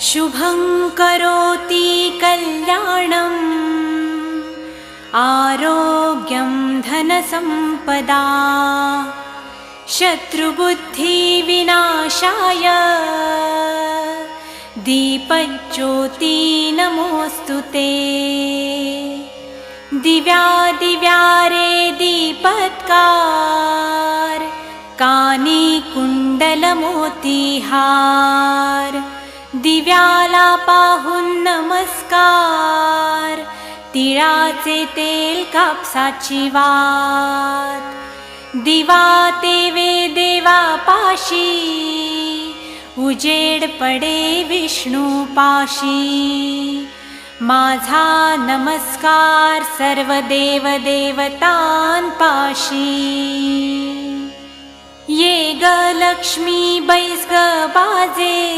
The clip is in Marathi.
शुभं करोति कल्याणम् आरोग्यं धनसम्पदा शत्रुबुद्धिविनाशाय दीपज्योति नमोऽस्तुते। दिव्यादिव्यारे दीपत्कार कानी कुंडलमोतीहार दिव्याला पाहून नमस्कार तिळाचे तेल कापसाची वात दिवा तेवे देवा पाशी उजेड पडे विष्णू पाशी माझा नमस्कार सर्व देव देवतांपाशी ये ग लक्ष्मी बैस ग बाजे